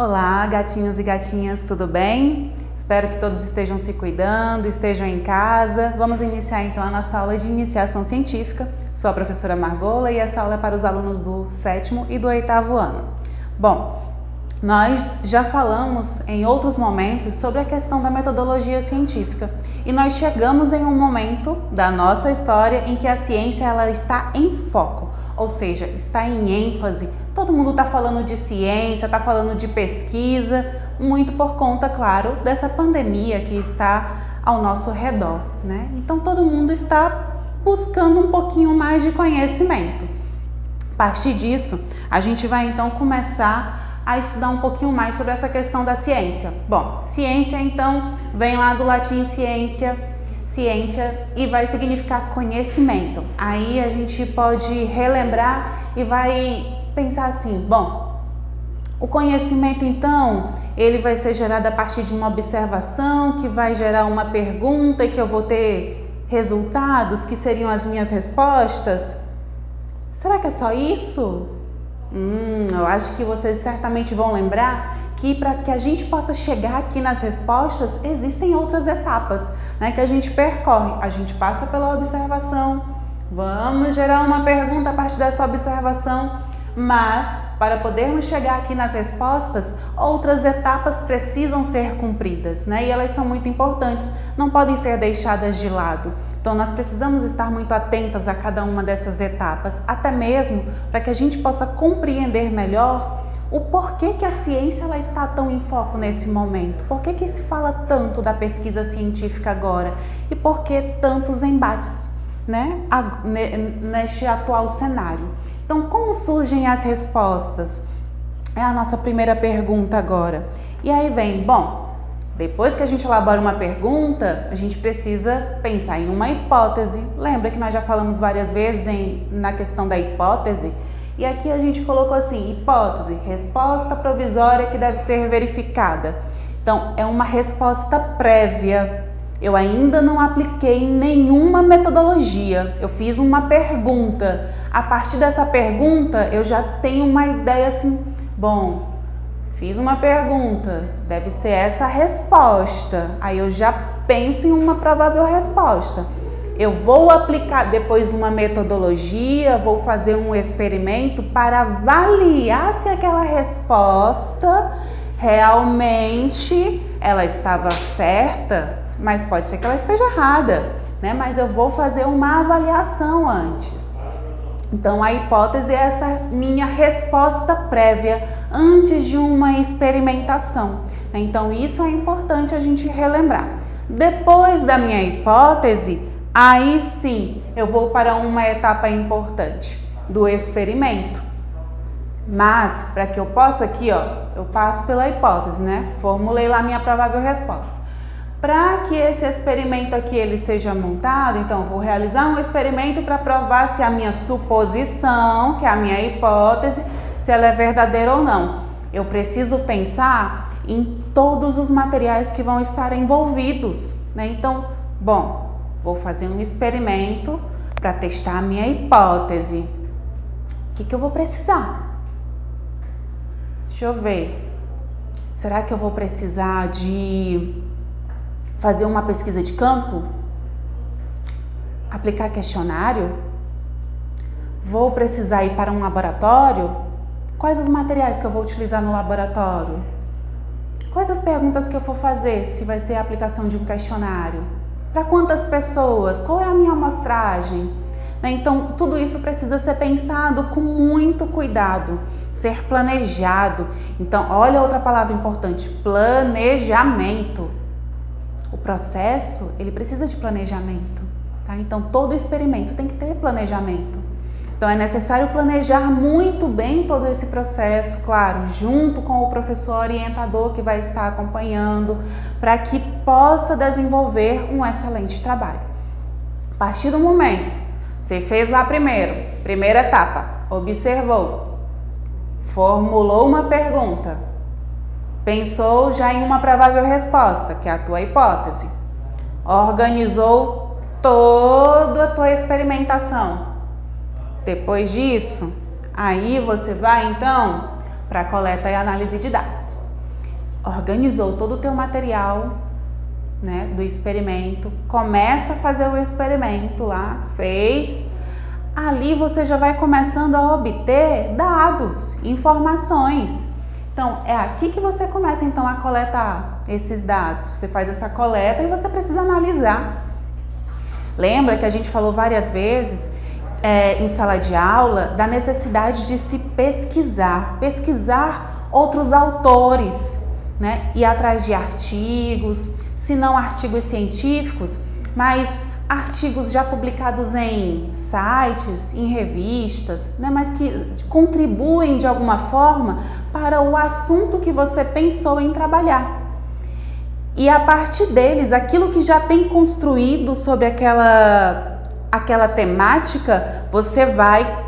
Olá, gatinhos e gatinhas, tudo bem? Espero que todos estejam se cuidando, estejam em casa. Vamos iniciar então a nossa aula de iniciação científica. Sou a professora Margola e essa aula é para os alunos do 7º e do 8º ano. Bom, nós já falamos em outros momentos sobre a questão da metodologia científica e nós chegamos em um momento da nossa história em que a ciência ela está em foco, ou seja, está em ênfase. Todo mundo está falando de ciência, está falando de pesquisa, muito por conta, claro, dessa pandemia que está ao nosso redor, né? Então todo mundo está buscando um pouquinho mais de conhecimento. A partir disso, a gente vai então começar a estudar um pouquinho mais sobre essa questão da ciência. Bom, ciência então vem lá do latim ciência e vai significar conhecimento. Aí a gente pode relembrar e vai pensar assim, bom, o conhecimento então, ele vai ser gerado a partir de uma observação que vai gerar uma pergunta e que eu vou ter resultados que seriam as minhas respostas? Será que é só isso? Eu acho que vocês certamente vão lembrar que para que a gente possa chegar aqui nas respostas, existem outras etapas, né, que a gente percorre. A gente passa pela observação, vamos gerar uma pergunta a partir dessa observação, mas para podermos chegar aqui nas respostas, outras etapas precisam ser cumpridas, né? E elas são muito importantes, não podem ser deixadas de lado. Então nós precisamos estar muito atentas a cada uma dessas etapas, até mesmo para que a gente possa compreender melhor o porquê que a ciência ela está tão em foco nesse momento, por que se fala tanto da pesquisa científica agora e por que tantos embates, né, neste atual cenário. Então, como surgem as respostas? É a nossa primeira pergunta agora. E aí vem, bom, depois que a gente elabora uma pergunta, a gente precisa pensar em uma hipótese. Lembra que nós já falamos várias vezes na questão da hipótese? E aqui a gente colocou assim, hipótese, resposta provisória que deve ser verificada. Então, é uma resposta prévia. Eu ainda não apliquei nenhuma metodologia, eu fiz uma pergunta. A partir dessa pergunta, eu já tenho uma ideia assim, bom, fiz uma pergunta, deve ser essa a resposta. Aí eu já penso em uma provável resposta. Eu vou aplicar depois uma metodologia, vou fazer um experimento para avaliar se aquela resposta realmente ela estava certa. Mas pode ser que ela esteja errada, né? Mas eu vou fazer uma avaliação antes. Então, a hipótese é essa minha resposta prévia antes de uma experimentação. Então, isso é importante a gente relembrar. Depois da minha hipótese, aí sim eu vou para uma etapa importante do experimento. Mas, para que eu possa aqui, eu passo pela hipótese, né? Formulei lá minha provável resposta. Para que esse experimento aqui ele seja montado, então eu vou realizar um experimento para provar se a minha suposição, que é a minha hipótese, se ela é verdadeira ou não. Eu preciso pensar em todos os materiais que vão estar envolvidos, né? Então, bom, vou fazer um experimento para testar a minha hipótese. O que eu vou precisar? Deixa eu ver. Será que eu vou precisar de fazer uma pesquisa de campo? Aplicar questionário? Vou precisar ir para um laboratório? Quais os materiais que eu vou utilizar no laboratório? Quais as perguntas que eu vou fazer se vai ser a aplicação de um questionário? Para quantas pessoas? Qual é a minha amostragem? Então, tudo isso precisa ser pensado com muito cuidado, ser planejado. Então, olha outra palavra importante, planejamento. O processo, ele precisa de planejamento, tá? Então, todo experimento tem que ter planejamento. Então, é necessário planejar muito bem todo esse processo, claro, junto com o professor orientador que vai estar acompanhando, para que possa desenvolver um excelente trabalho. A partir do momento, você fez lá primeira etapa, observou, formulou uma pergunta, pensou já em uma provável resposta, que é a tua hipótese. Organizou toda a tua experimentação. Depois disso, aí você vai então para a coleta e análise de dados. organizou todo o teu material, né, do experimento, começa a fazer o experimento lá, fez, ali você já vai começando a obter dados, informações. Então, é aqui que você começa então a coletar esses dados. Você faz essa coleta e você precisa analisar. Lembra que a gente falou várias vezes em sala de aula da necessidade de se pesquisar outros autores, né? Ir atrás de artigos, se não artigos científicos, mas artigos já publicados em sites, em revistas, né? Mas que contribuem de alguma forma para o assunto que você pensou em trabalhar. E a partir deles, aquilo que já tem construído sobre aquela temática, você vai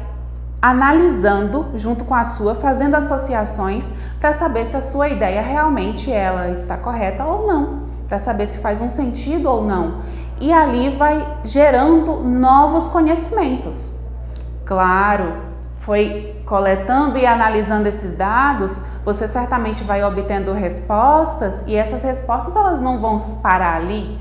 analisando junto com a sua, fazendo associações para saber se a sua ideia realmente ela está correta ou não, para saber se faz um sentido ou não. E ali vai gerando novos conhecimentos. Claro, foi coletando e analisando esses dados, você certamente vai obtendo respostas e essas respostas elas não vão parar ali.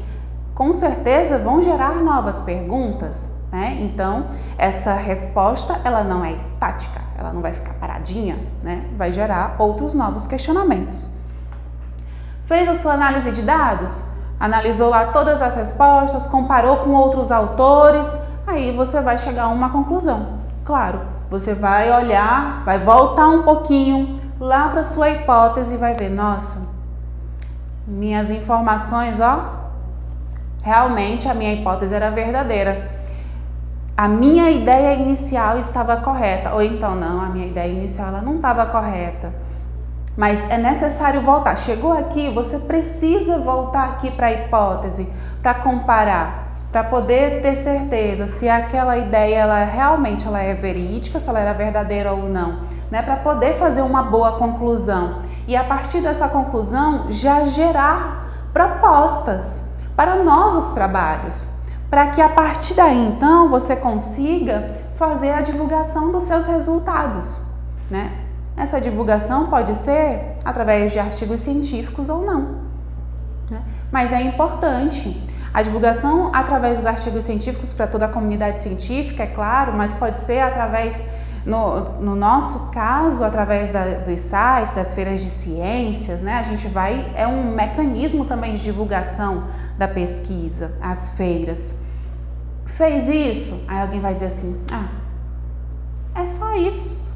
Com certeza vão gerar novas perguntas, né? Então, essa resposta ela não é estática, ela não vai ficar paradinha, né? Vai gerar outros novos questionamentos. Fez a sua análise de dados? Analisou lá todas as respostas, comparou com outros autores, aí você vai chegar a uma conclusão. Claro, você vai olhar, vai voltar um pouquinho lá para sua hipótese e vai ver, nossa, minhas informações, realmente a minha hipótese era verdadeira. A minha ideia inicial estava correta, ou então não, a minha ideia inicial ela não estava correta. Mas é necessário voltar. Chegou aqui, você precisa voltar aqui para a hipótese, para comparar, para poder ter certeza se aquela ideia ela realmente ela é verídica, se ela era verdadeira ou não, né? Para poder fazer uma boa conclusão. E a partir dessa conclusão já gerar propostas para novos trabalhos, para que a partir daí então você consiga fazer a divulgação dos seus resultados, né? Essa divulgação pode ser através de artigos científicos ou não, né? Mas é importante. A divulgação através dos artigos científicos para toda a comunidade científica, é claro, mas pode ser através, no nosso caso, através dos sites, das feiras de ciências, né? A gente é um mecanismo também de divulgação da pesquisa, as feiras. Fez isso? Aí alguém vai dizer assim, é só isso.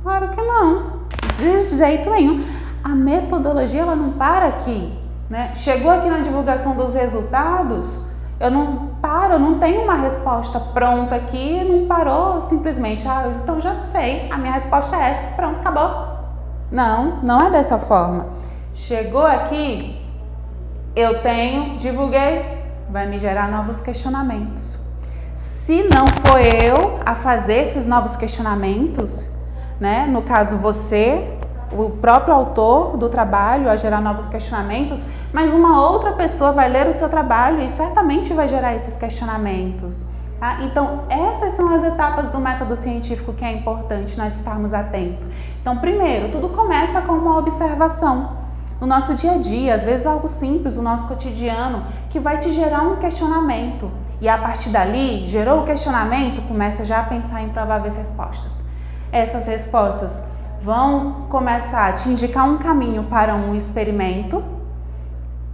Claro que não, de jeito nenhum. A metodologia ela não para aqui, né? Chegou aqui na divulgação dos resultados, eu não paro, eu não tenho uma resposta pronta aqui, não parou simplesmente, então já sei, a minha resposta é essa, pronto, acabou. Não é dessa forma. Chegou aqui, eu divulguei, vai me gerar novos questionamentos. Se não for eu a fazer esses novos questionamentos, né? No caso você, o próprio autor do trabalho a gerar novos questionamentos, mas uma outra pessoa vai ler o seu trabalho e certamente vai gerar esses questionamentos. Tá? Então essas são as etapas do método científico que é importante nós estarmos atentos. Então primeiro, tudo começa com uma observação. No nosso dia a dia, às vezes algo simples, no nosso cotidiano, que vai te gerar um questionamento. E a partir dali, gerou o questionamento, começa já a pensar em prováveis respostas. Essas respostas vão começar a te indicar um caminho para um experimento.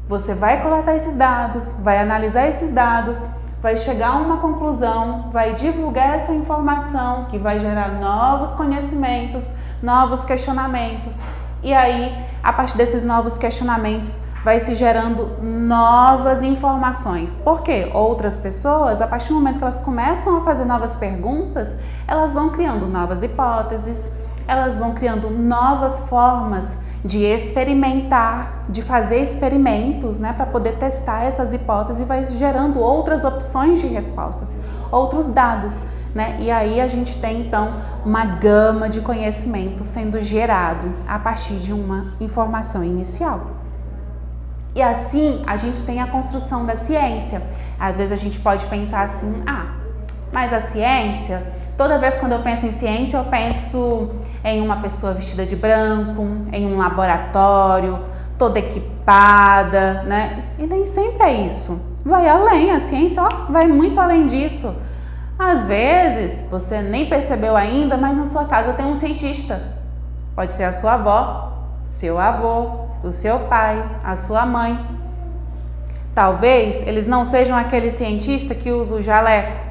Você vai coletar esses dados, vai analisar esses dados, vai chegar a uma conclusão, vai divulgar essa informação que vai gerar novos conhecimentos, novos questionamentos. E aí, a partir desses novos questionamentos, vai se gerando novas informações. Por quê? Outras pessoas, a partir do momento que elas começam a fazer novas perguntas, elas vão criando novas hipóteses, elas vão criando novas formas de experimentar, de fazer experimentos, né, para poder testar essas hipóteses e vai gerando outras opções de respostas, outros dados, né? E aí a gente tem então uma gama de conhecimento sendo gerado a partir de uma informação inicial. E assim a gente tem a construção da ciência. Às vezes a gente pode pensar assim, mas a ciência, toda vez quando eu penso em ciência, eu penso em uma pessoa vestida de branco, em um laboratório, toda equipada, né? E nem sempre é isso. Vai além, a ciência vai muito além disso. Às vezes, você nem percebeu ainda, mas na sua casa tem um cientista. Pode ser a sua avó, seu avô, o seu pai, a sua mãe. Talvez eles não sejam aquele cientista que usa o jaleco,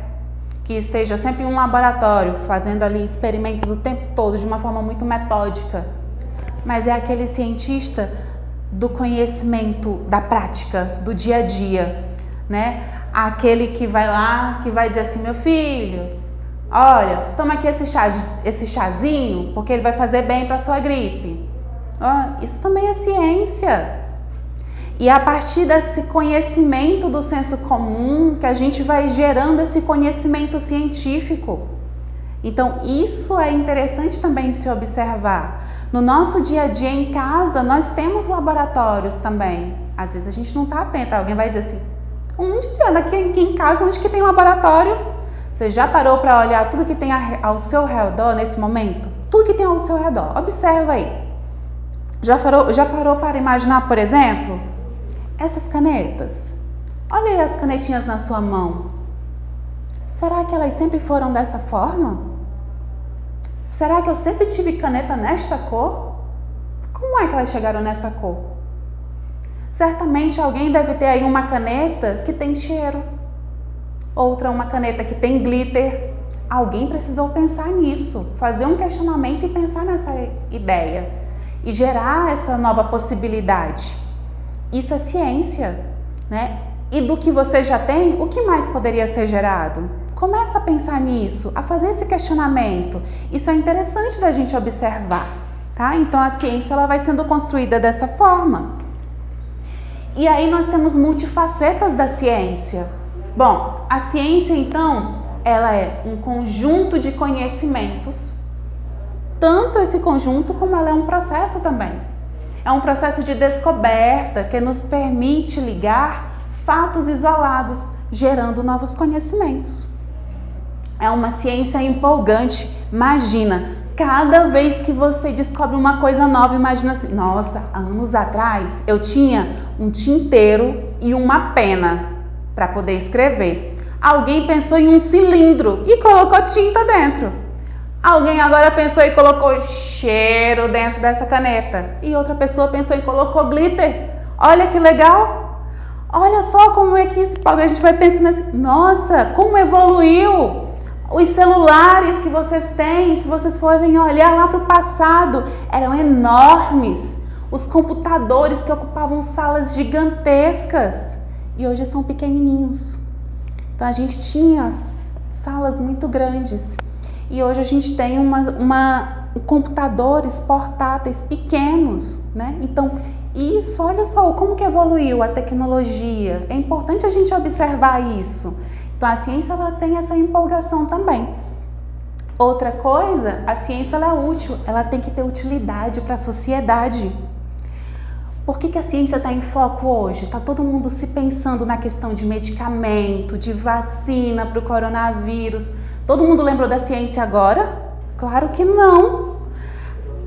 que esteja sempre em um laboratório, fazendo ali experimentos o tempo todo, de uma forma muito metódica. Mas é aquele cientista do conhecimento, da prática, do dia a dia, né? Aquele que vai lá, que vai dizer assim, meu filho, olha, toma aqui esse chazinho, porque ele vai fazer bem para a sua gripe. Isso também é ciência. E é a partir desse conhecimento do senso comum que a gente vai gerando esse conhecimento científico. Então, isso é interessante também de se observar. No nosso dia a dia em casa, nós temos laboratórios também. Às vezes a gente não está atento. Alguém vai dizer assim, onde anda aqui em casa, onde que tem laboratório? Você já parou para olhar tudo que tem ao seu redor nesse momento? Tudo que tem ao seu redor. Observa aí. Já parou para imaginar, por exemplo, essas canetas? Olha aí as canetinhas na sua mão. Será que elas sempre foram dessa forma? Será que eu sempre tive caneta nesta cor? Como é que elas chegaram nessa cor? Certamente alguém deve ter aí uma caneta que tem cheiro, outra uma caneta que tem glitter. Alguém precisou pensar nisso, fazer um questionamento e pensar nessa ideia e gerar essa nova possibilidade. Isso é ciência, né? E do que você já tem, o que mais poderia ser gerado? Começa a pensar nisso, a fazer esse questionamento. Isso é interessante da gente observar, tá? Então a ciência ela vai sendo construída dessa forma. E aí nós temos multifacetas da ciência. Bom, a ciência então, ela é um conjunto de conhecimentos, tanto esse conjunto como ela é um processo também. É um processo de descoberta que nos permite ligar fatos isolados, gerando novos conhecimentos. É uma ciência empolgante. Imagina, cada vez que você descobre uma coisa nova, imagina assim, nossa, há anos atrás eu tinha um tinteiro e uma pena para poder escrever. Alguém pensou em um cilindro e colocou tinta dentro. Alguém agora pensou e colocou cheiro dentro dessa caneta. E outra pessoa pensou e colocou glitter. Olha que legal! Olha só como é que a gente vai pensando assim, nossa, como evoluiu! Os celulares que vocês têm, se vocês forem olhar lá para o passado, eram enormes. Os computadores que ocupavam salas gigantescas e hoje são pequenininhos. Então a gente tinha salas muito grandes e hoje a gente tem computadores portáteis pequenos, né? Então isso, olha só como que evoluiu a tecnologia. É importante a gente observar isso. Então a ciência ela tem essa empolgação também. Outra coisa, a ciência ela é útil, ela tem que ter utilidade para a sociedade. Por que a ciência está em foco hoje? Está todo mundo se pensando na questão de medicamento, de vacina para o coronavírus. Todo mundo lembrou da ciência agora? Claro que não.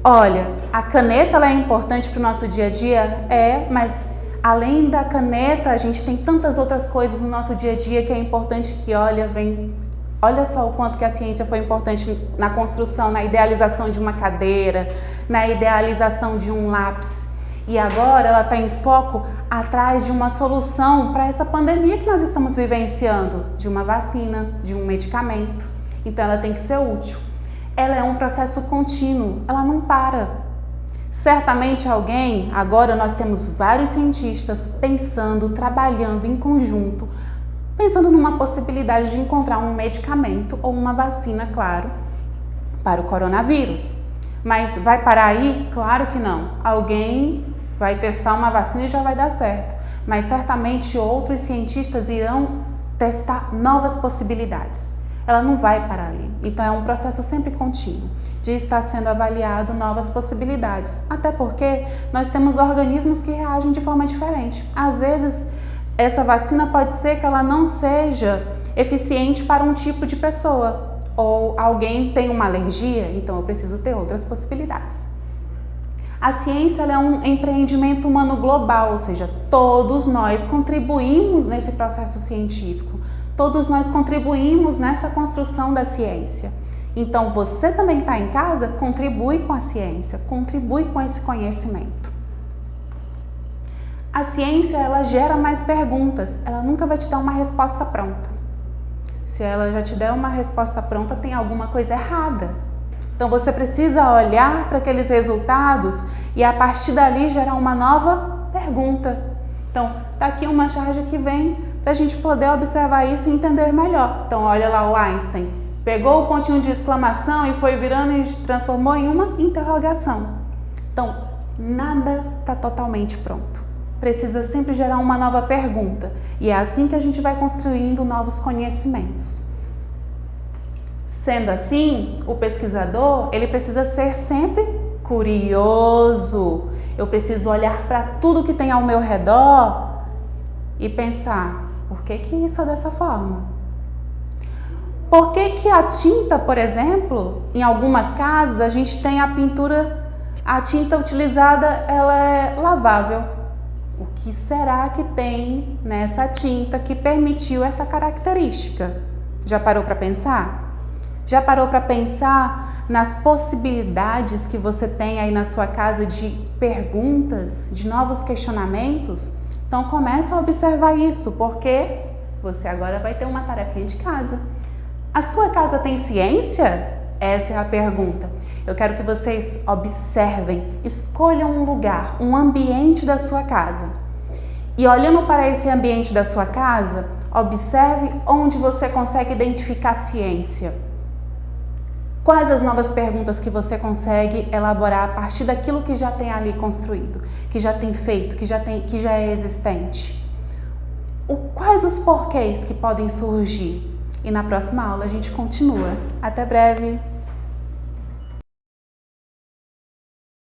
Olha, a caneta ela é importante para o nosso dia a dia? Mas além da caneta, a gente tem tantas outras coisas no nosso dia a dia que é importante que, olha só o quanto que a ciência foi importante na construção, na idealização de uma cadeira, na idealização de um lápis. E agora ela está em foco atrás de uma solução para essa pandemia que nós estamos vivenciando, de uma vacina, de um medicamento. Então ela tem que ser útil. Ela é um processo contínuo, ela não para. Certamente agora nós temos vários cientistas pensando, trabalhando em conjunto, pensando numa possibilidade de encontrar um medicamento ou uma vacina, claro, para o coronavírus. Mas vai parar aí? Claro que não. Alguém vai testar uma vacina e já vai dar certo. Mas certamente outros cientistas irão testar novas possibilidades. Ela não vai parar ali. Então é um processo sempre contínuo de estar sendo avaliado novas possibilidades. Até porque nós temos organismos que reagem de forma diferente. Às vezes essa vacina pode ser que ela não seja eficiente para um tipo de pessoa. Ou alguém tem uma alergia, então eu preciso ter outras possibilidades. A ciência ela é um empreendimento humano global, ou seja, todos nós contribuímos nesse processo científico, todos nós contribuímos nessa construção da ciência. Então, você também que está em casa, contribui com a ciência, contribui com esse conhecimento. A ciência, ela gera mais perguntas, ela nunca vai te dar uma resposta pronta. Se ela já te der uma resposta pronta, tem alguma coisa errada. Então, você precisa olhar para aqueles resultados e, a partir dali, gerar uma nova pergunta. Então, tá aqui uma charge que vem para a gente poder observar isso e entender melhor. Então, olha lá o Einstein. Pegou o pontinho de exclamação e foi virando e transformou em uma interrogação. Então, nada está totalmente pronto. Precisa sempre gerar uma nova pergunta. E é assim que a gente vai construindo novos conhecimentos. Sendo assim, o pesquisador, ele precisa ser sempre curioso. Eu preciso olhar para tudo que tem ao meu redor e pensar, por que isso é dessa forma? Por que a tinta, por exemplo, em algumas casas a gente tem a pintura, a tinta utilizada, ela é lavável. O que será que tem nessa tinta que permitiu essa característica? Já parou para pensar? Já parou para pensar nas possibilidades que você tem aí na sua casa de perguntas, de novos questionamentos? Então começa a observar isso, porque você agora vai ter uma tarefinha de casa. A sua casa tem ciência? Essa é a pergunta. Eu quero que vocês observem, escolham um lugar, um ambiente da sua casa. E olhando para esse ambiente da sua casa, observe onde você consegue identificar ciência. Quais as novas perguntas que você consegue elaborar a partir daquilo que já tem ali construído, que já tem feito, que já é existente? Quais os porquês que podem surgir? E na próxima aula a gente continua. Até breve!